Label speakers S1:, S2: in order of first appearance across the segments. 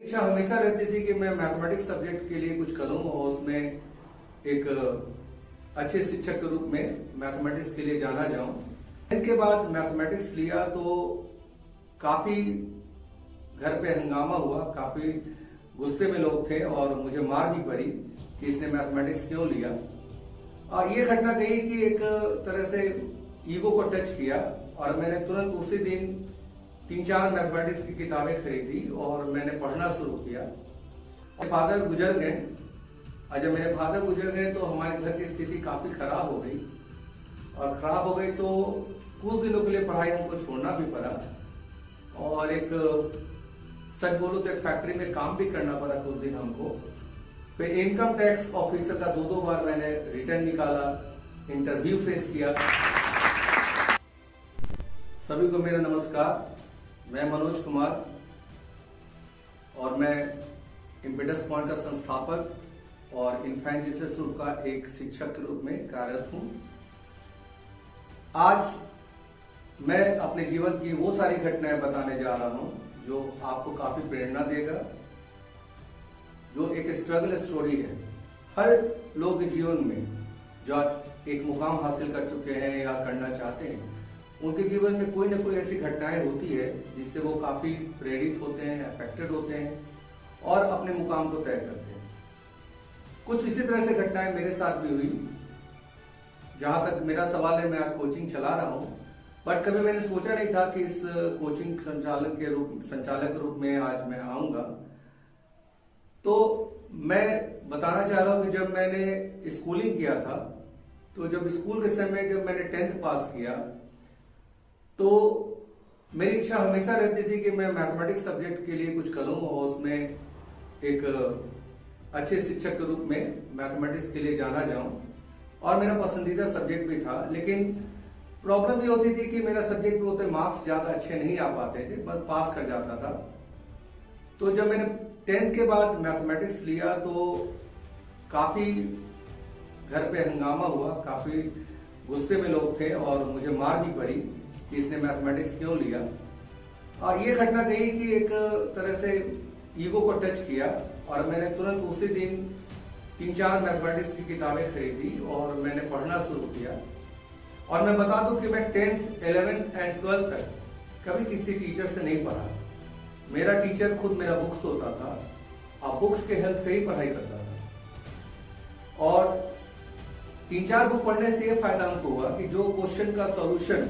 S1: इच्छा हमेशा रहती थी कि मैं मैथमेटिक्स सब्जेक्ट के लिए कुछ करूं और उसमें एक अच्छे शिक्षक के रूप में मैथमेटिक्स के लिए जाना जाऊं। इसके बाद मैथमेटिक्स लिया तो काफी घर पे हंगामा हुआ, काफी गुस्से में लोग थे और मुझे मार भी पड़ी कि इसने मैथमेटिक्स क्यों लिया। और ये घटना गई कि एक तरह से ईगो को टच किया और मैंने तुरंत उसी दिन 3-4 मैथमेटिक्स की किताबें खरीदी और मैंने पढ़ना शुरू किया। फादर गुजर गए और जब मेरे फादर गुजर गए तो हमारे घर की स्थिति काफी खराब हो गई और खराब हो गई तो कुछ दिनों के लिए पढ़ाई हमको छोड़ना भी पड़ा और एक सच बोलो तो एक फैक्ट्री में काम भी करना पड़ा कुछ दिन हमको। फिर इनकम टैक्स ऑफिसर का 2-2 बार मैंने रिटर्न निकाला, इंटरव्यू फेस किया। सभी को मेरा नमस्कार, मैं मनोज कुमार और मैं इम्पेडस पॉइंट का संस्थापक और इन्फेंट जीसस ग्रुप का एक शिक्षक के रूप में कार्यरत हूं। आज मैं अपने जीवन की वो सारी घटनाएं बताने जा रहा हूं जो आपको काफी प्रेरणा देगा, जो एक स्ट्रगल स्टोरी है। हर लोग के जीवन में जो आज एक मुकाम हासिल कर चुके हैं या करना चाहते हैं, उनके जीवन में कोई ना कोई ऐसी घटनाएं होती है जिससे वो काफी प्रेरित होते हैं, अफेक्टेड होते हैं और अपने मुकाम को तय करते हैं। कुछ इसी तरह से घटनाएं मेरे साथ भी हुई। जहां तक मेरा सवाल है, मैं आज कोचिंग चला रहा हूं, बट कभी मैंने सोचा नहीं था कि इस कोचिंग संचालक के रूप में आज मैं आऊंगा। तो मैं बताना चाह रहा हूं कि जब मैंने स्कूलिंग किया था, तो जब स्कूल के समय जब मैंने 10th पास किया तो मेरी इच्छा हमेशा रहती थी कि मैं मैथमेटिक्स सब्जेक्ट के लिए कुछ करूं और उसमें एक अच्छे शिक्षक के रूप में मैथमेटिक्स के लिए जाना जाऊं और मेरा पसंदीदा सब्जेक्ट भी था। लेकिन प्रॉब्लम ये होती थी कि मेरा सब्जेक्ट में होते मार्क्स ज्यादा अच्छे नहीं आ पाते थे, बस पास कर जाता था। तो जब मैंने 10th के बाद मैथमेटिक्स लिया तो काफी घर पे हंगामा हुआ, काफी गुस्से में लोग थे और मुझे मार भी पड़ी कि इसने मैथमेटिक्स क्यों लिया। और ये घटना गई कि एक तरह से ईगो को टच किया और मैंने तुरंत उसी दिन 3-4 मैथमेटिक्स की किताबें खरीदी और मैंने पढ़ना शुरू किया। और मैं बता दूं कि मैं 10th, 11th एंड 12th तक कभी किसी टीचर से नहीं पढ़ा। मेरा टीचर खुद मेरा बुक्स होता था और बुक्स के हेल्प से ही पढ़ाई करता था। और 3-4 बुक पढ़ने से यह फायदा हमको हुआ कि जो क्वेश्चन का सॉल्यूशन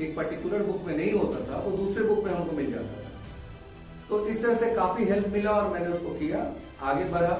S1: एक पर्टिकुलर बुक में नहीं होता था वो दूसरे बुक में हमको मिल जाता था। तो इस तरह से काफी हेल्प मिला और मैंने उसको किया, आगे बढ़ा।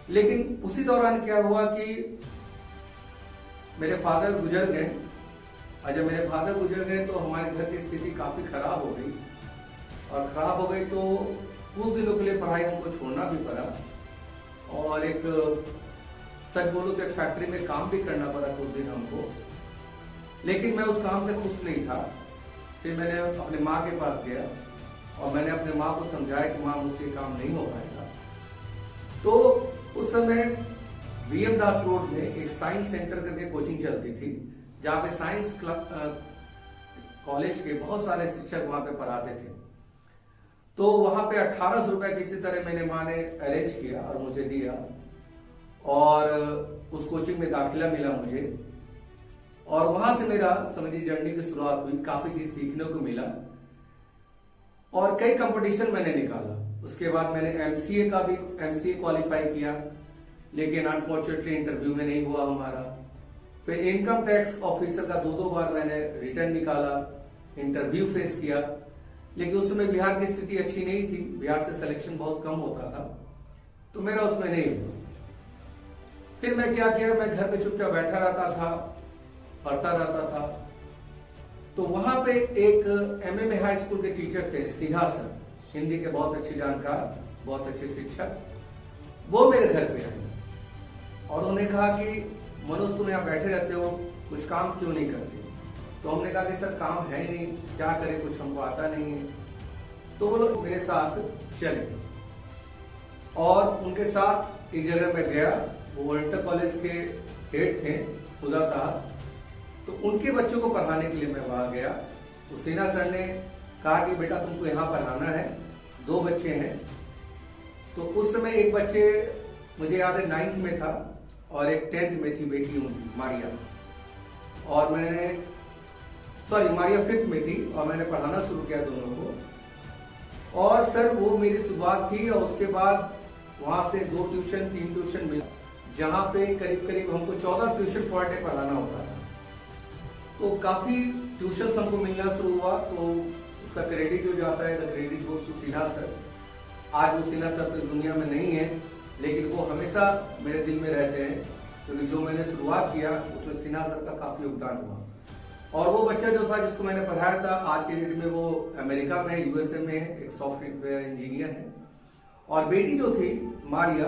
S1: लेकिन उसी दौरान क्या हुआ कि मेरे फादर गुजर गए और जब मेरे फादर गुजर गए तो हमारे घर की स्थिति काफी खराब हो गई और खराब हो गई तो कुछ दिनों के लिए पढ़ाई हमको छोड़ना भी पड़ा और एक सच बोलो तो एक फैक्ट्री में काम भी करना पड़ा कुछ दिन हमको। लेकिन मैं उस काम से खुश नहीं था। फिर मैंने अपने माँ के पास गया और मैंने अपने माँ को समझाया कि माँ, मुझसे काम नहीं हो पाएगा। तो उस समय वीएम दास रोड में एक साइंस सेंटर करके कोचिंग चलती थी, जहाँ पे साइंस क्लब कॉलेज के बहुत सारे शिक्षक वहां पे पढ़ाते थे। तो वहां पे 1800 रुपए किसी तरह मैंने माँ ने अरेंज किया और मुझे दिया और उस कोचिंग में दाखिला मिला मुझे। और वहां से मेरा समझिए जर्नी की शुरुआत हुई, काफी चीज सीखने को मिला और कई कंपटीशन मैंने निकाला। उसके बाद मैंने एमसीए क्वालिफाई किया, लेकिन अनफॉर्चुनेटली इंटरव्यू में नहीं हुआ हमारा। फिर इनकम टैक्स ऑफिसर का 2-2 बार मैंने रिटर्न निकाला, इंटरव्यू फेस किया, लेकिन उस समय बिहार की स्थिति अच्छी नहीं थी, बिहार से सिलेक्शन बहुत कम होता था, तो मेरा उसमें नहीं हुआ। फिर मैं क्या किया, मैं घर पे चुपचाप बैठा रहता था, पढ़ता रहता था। तो वहां पे एक एमएमए हाई स्कूल के टीचर थे, सिन्हा सर, हिंदी के बहुत अच्छे जानकार, बहुत अच्छे शिक्षक। वो मेरे घर पे आए और उन्होंने कहा कि मनोज, तुम यहाँ बैठे रहते हो, कुछ काम क्यों नहीं करते? तो हमने कहा कि सर काम है नहीं, क्या करें, कुछ हमको आता नहीं है। तो वो लोग मेरे साथ चले और उनके साथ एक जगह मैं गया। वो इंटर कॉलेज के हेड थे, खुदा साहब, तो उनके बच्चों को पढ़ाने के लिए मैं वहां गया। तो सिन्हा सर ने कहा कि बेटा तुमको यहाँ पढ़ाना है, 2 बच्चे हैं। तो उस समय एक बच्चे मुझे याद है 9th में था और एक 10th में थी बेटी उनकी मारिया, और मारिया 5th में थी और मैंने पढ़ाना शुरू किया दोनों को। और सर वो मेरी शुरुआत थी, और उसके बाद वहां से 2 ट्यूशन 3 ट्यूशन मिला, जहां पे करीब करीब हमको 14 ट्यूशन पर डे पढ़ाना होता था। तो काफी ट्यूशन हमको मिलना शुरू हुआ, तो उसका क्रेडिट जो जाता है, credit goes to Sinha sir. आज वो सिन्हा सर तो दुनिया में नहीं है, लेकिन वो हमेशा मेरे दिल में रहते हैं, क्योंकि जो मैंने शुरुआत किया उसमें सिन्हा सर का काफी योगदान हुआ। और वो बच्चा जो था जिसको मैंने पढ़ाया था, आज के डेट में वो अमेरिका में, यूएसए में है, एक सॉफ्टवेयर इंजीनियर है। और बेटी जो थी मारिया,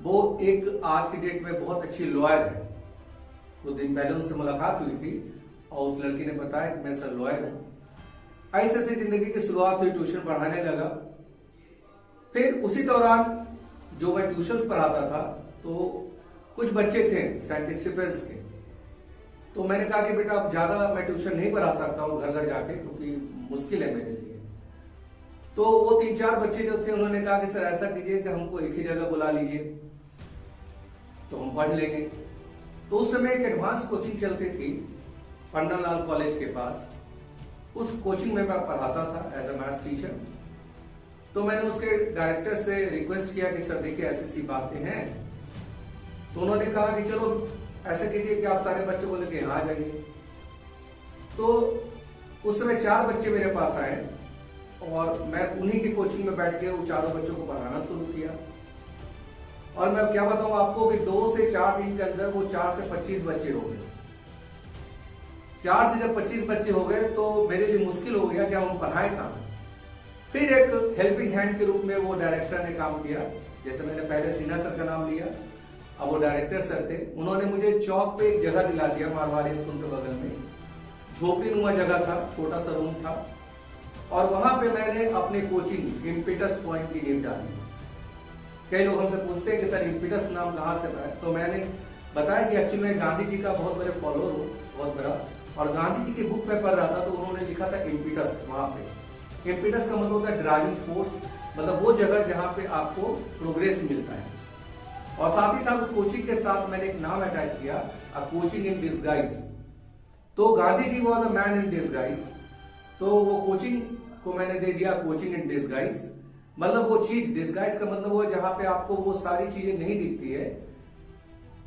S1: वो एक आज की डेट में बहुत अच्छी लॉयर है। कुछ दिन पहले उनसे मुलाकात हुई थी और उस लड़की ने बताया कि मैं सर लॉयर हूं। ऐसे से जिंदगी की शुरुआत हुई, ट्यूशन पढ़ाने लगा। फिर उसी दौरान जो मैं ट्यूशन पढ़ाता था, तो कुछ बच्चे थे साइंटिस्ट के, तो मैंने कहा कि बेटा अब ज्यादा मैं ट्यूशन नहीं पढ़ा सकता हूँ घर घर जाके, क्योंकि मुश्किल है मेरे लिए। तो वो 3-4 बच्चे जो थे उन्होंने कहा कि सर ऐसा कीजिए कि हमको एक ही जगह बुला लीजिए तो हम पढ़ लेंगे। तो उस समय एक एडवांस कोचिंग चलती थी पन्नालाल कॉलेज के पास, उस कोचिंग में मैं पढ़ाता था एज अ मैथ्स टीचर। तो मैंने उसके डायरेक्टर से रिक्वेस्ट किया कि सर देखिए ऐसी सी बातें हैं। तो उन्होंने कहा कि चलो ऐसे कीजिए कि आप सारे बच्चों को लेके यहाँ आ जाइए। तो उस समय 4 बच्चे मेरे पास आए और मैं उन्हीं की कोचिंग में बैठ के वो चारों बच्चों को पढ़ाना शुरू किया। और मैं क्या बताऊं आपको कि 2 से 4 दिन के अंदर वो 4 से 25 बच्चे हो गए। 4 से जब 25 बच्चे हो गए तो मेरे लिए मुश्किल हो गया कि हम पढ़ाए कहाँ। फिर एक हेल्पिंग हैंड के रूप में वो डायरेक्टर ने काम किया। जैसे मैंने पहले सिन्हा सर का नाम लिया, अब वो डायरेक्टर सर थे। उन्होंने मुझे चौक पे एक जगह दिला दिया, मारवाड़ी स्कूल के बगल में झोपड़ी नुमा जगह था, छोटा सा रूम था, और वहां पे मैंने अपनी कोचिंग इम्पीटस पॉइंट की नींव डाली। कई लोग हमसे पूछते हैं कि सर इम्पीटस नाम कहाँ से आया, तो मैंने बताया कि एक्चुअली मैं गांधी जी का बहुत बड़े फॉलोअर हूँ, बहुत बड़ा, और गांधी जी की बुक में पढ़ रहा था तो उन्होंने लिखा था इम्पीटस। वहां पे इम्पीटस का मतलब होता है ड्राइविंग फोर्स, मतलब वो जगह जहां पे आपको प्रोग्रेस मिलता है। और साथ ही साथ उस कोचिंग के साथ मैंने एक नाम अटैच किया, अ कोचिंग इन डिसगाइज। तो Gandhi ji was a man in disguise, तो वो कोचिंग को मैंने दे दिया कोचिंग इन डिसगाइज। मतलब वो चीज, डिसगाइज का मतलब वो जहां पे आपको वो सारी चीजें नहीं दिखती है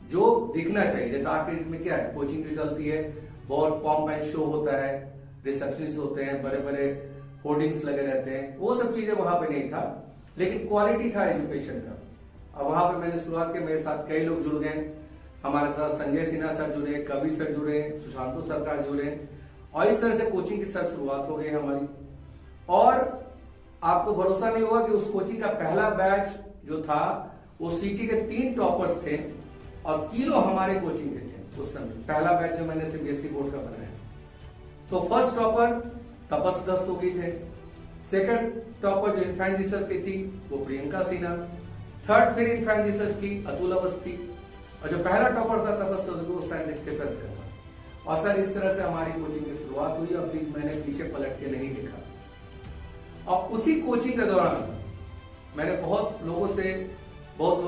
S1: जो दिखना चाहिए। जैसे आज के डेट में क्या है, कोचिंग जो चलती है बहुत पॉम्प एंड शो होता है, रिसेप्शनिस्ट होते हैं, बड़े बड़े होर्डिंग्स लगे रहते हैं, वो सब चीजें वहां पे नहीं था, लेकिन क्वालिटी था एजुकेशन का। अब वहां पे मैंने शुरुआत की, मेरे साथ कई लोग जुड़ गए। हमारे साथ संजय सिन्हा सर जुड़े, कवि सर जुड़े, सुशांतु सरकार जुड़े, और इस तरह से कोचिंग की सर शुरुआत हो गई हमारी। और आपको भरोसा नहीं होगा कि उस कोचिंग का पहला बैच जो था वो सिटी के 3 टॉपर्स थे और तीनों हमारे कोचिंग के थे उस समय। पहला बैच जो मैंने सीबीएसई बोर्ड का बनाया, तो फर्स्ट टॉपर तपस दस्तोगी थे, सेकंड टॉपर जो इनफैंट रिसर्च की थी वो प्रियंका सिन्हा, थर्ड फिर इनफैंट रिसर्च की अतुल अवस्थी, और जो पहला टॉपर था तपस दस्तोगी वो सैंड स्टेफर्स का था। और सर इस तरह से हमारी कोचिंग की शुरुआत हुई और फिर मैंने पीछे पलट के नहीं देखा। और उसी कोचिंग के दौरान मैंने बहुत लोगों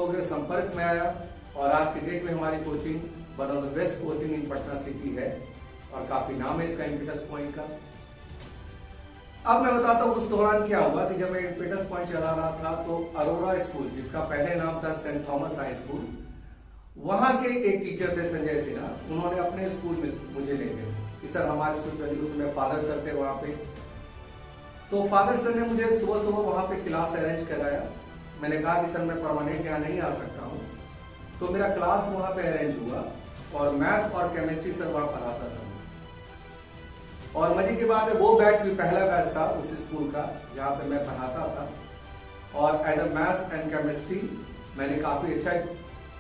S1: के संपर्क में आया, और आज के डेट में हमारी coaching one of the best coaching in Patna city है और काफी नाम है इसका इम्पीटस पॉइंट का। अब मैं बताता हूँ उस दौरान क्या हुआ कि जब मैं इम्पीटस पॉइंट चला रहा था तो अरोरा स्कूल, जिसका पहले नाम था सेंट थॉमस हाई स्कूल, वहां के एक टीचर थे संजय सिन्हा, उन्होंने अपने स्कूल में मुझे ले गए कि सर हमारे स्कूल में, उसमें फादर सर थे वहां पे। तो फादर सर ने मुझे सुबह सुबह वहां पे क्लास अरेंज कराया। मैंने कहा कि सर मैं परमानेंट यहाँ नहीं आ सकता हूँ, तो मेरा क्लास वहां पे अरेंज हुआ और मैथ और केमिस्ट्री सर वहां पढ़ाता था। और मजे की बात है वो बैच भी पहला बैच था उस स्कूल का जहाँ पे मैं पढ़ाता था, और as a maths and chemistry मैंने काफी अच्छा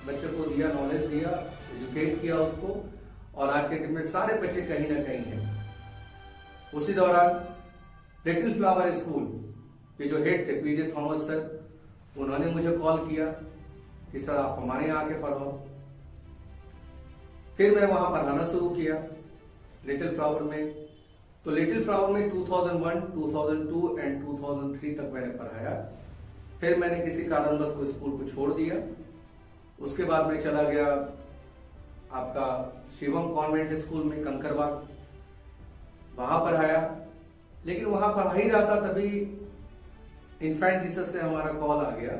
S1: बच्चों को दिया, नॉलेज दिया, एजुकेट किया उसको, और आज के दिन में सारे बच्चे कहीं ना कहीं हैं। उसी दौरान लिटिल फ्लावर स्कूल के जो हेड थे पीजे थॉमस सर, उन्होंने मुझे कॉल किया कि सर आप हमारे यहाँ आके पढ़ाओ। फिर मैं वहां पढ़ाना शुरू किया लिटिल फ्लावर में, तो लिटिल फ्लावर में 2001, 2002 एंड 2003 तक मैंने पढ़ाया। फिर मैंने किसी कारणवश को स्कूल को छोड़ दिया। उसके बाद मैं चला गया आपका शिवम कॉन्वेंट स्कूल में कंकरबाग, वहां पढ़ाया। लेकिन वहां पढ़ा ही रहा था, तभी इन्फेंट जीसस से हमारा कॉल आ गया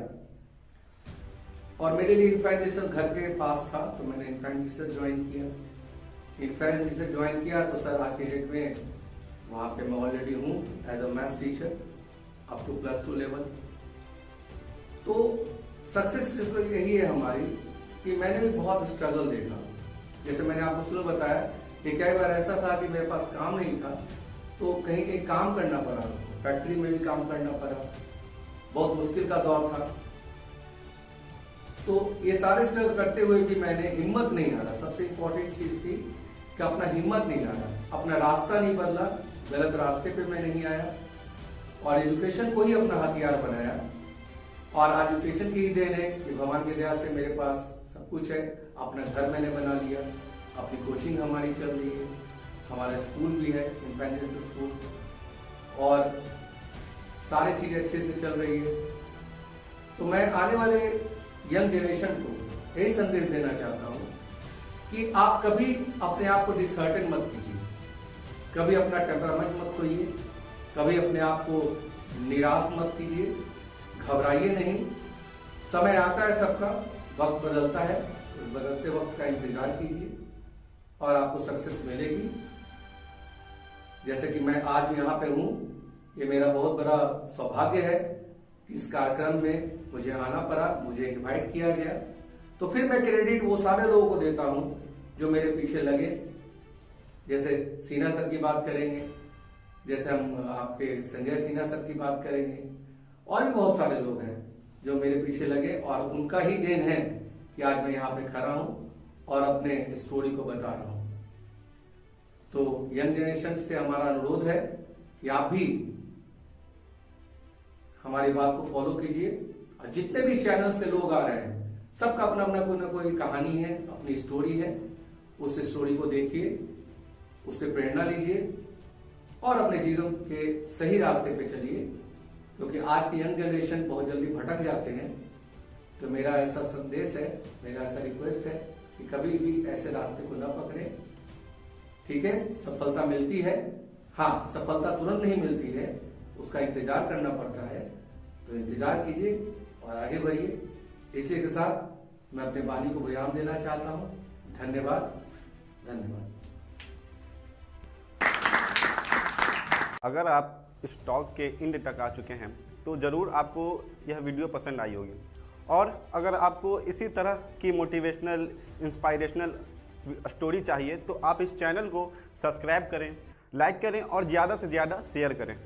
S1: और मेरे लिए इन्फेंट जीसस घर के पास था, तो मैंने इन्फेंट जीसस ज्वाइन किया। इन्फेंट जीसस ज्वाइन किया तो सर आज के डेट में वहां पे मैं ऑलरेडी हूं as a maths teacher up to +2 level. तो सक्सेस स्टोरी यही है हमारी कि मैंने भी बहुत स्ट्रगल देखा। जैसे मैंने आपको शुरू बताया कि कई बार ऐसा था कि मेरे पास काम नहीं था, तो कहीं कहीं काम करना पड़ा, फैक्ट्री में भी काम करना पड़ा, बहुत मुश्किल का दौर था। तो ये सारे स्ट्रगल करते हुए भी मैंने हिम्मत नहीं हारा। सबसे इंपॉर्टेंट चीज थी कि अपना हिम्मत नहीं हारा, अपना रास्ता नहीं बदला, गलत रास्ते पे मैं नहीं आया और एजुकेशन को ही अपना हथियार बनाया। और आज एजुकेशन की ही देन है कि भगवान की दया से मेरे पास सब कुछ है। अपना घर मैंने बना लिया, अपनी कोचिंग हमारी चल रही है, हमारा स्कूल भी है इन्फेंट जीसस स्कूल, और सारी चीजें अच्छे से चल रही है। तो मैं आने वाले यंग जनरेशन को यही संदेश देना चाहता हूं कि आप कभी अपने आप को डिसहर्टन मत कीजिए, कभी अपना टेम्परामेंट मत खोइए, कभी अपने आप को निराश मत कीजिए, घबराइए नहीं। समय आता है सबका, वक्त बदलता है, उस बदलते वक्त का इंतजार कीजिए और आपको सक्सेस मिलेगी। जैसे कि मैं आज यहाँ पे हूँ, ये मेरा बहुत बड़ा सौभाग्य है कि इस कार्यक्रम में मुझे आना पड़ा, मुझे इनवाइट किया गया। तो फिर मैं क्रेडिट वो सारे लोगों को देता हूँ जो मेरे पीछे लगे। जैसे सिन्हा सर की बात करेंगे, जैसे हम आपके संजय सिन्हा सर की बात करेंगे, और भी बहुत सारे लोग हैं जो मेरे पीछे लगे और उनका ही देन है कि आज मैं यहाँ पे खड़ा हूँ और अपने स्टोरी को बता रहा हूँ। तो यंग जनरेशन से हमारा अनुरोध है कि आप भी हमारी बात को फॉलो कीजिए। और जितने भी चैनल से लोग आ रहे हैं, सबका अपना अपना कोई ना कोई कहानी है, अपनी स्टोरी है। उस स्टोरी को देखिए, उससे प्रेरणा लीजिए और अपने जीवन के सही रास्ते पे चलिए, क्योंकि आज की यंग जनरेशन बहुत जल्दी भटक जाते हैं। तो मेरा ऐसा संदेश है, मेरा ऐसा रिक्वेस्ट है कि कभी भी ऐसे रास्ते को न पकड़े। ठीक है, सफलता मिलती है, हाँ, सफलता तुरंत नहीं मिलती है, उसका इंतजार करना पड़ता है। तो इंतजार कीजिए और आगे बढ़िए। इसी के साथ मैं अपने वाणी को विराम देना चाहता हूँ। धन्यवाद, धन्यवाद।
S2: अगर आप स्टॉक के एंड तक आ चुके हैं तो ज़रूर आपको यह वीडियो पसंद आई होगी। और अगर आपको इसी तरह की मोटिवेशनल, इंस्पायरेशनल स्टोरी चाहिए तो आप इस चैनल को सब्सक्राइब करें, लाइक करें और ज़्यादा से ज़्यादा शेयर करें।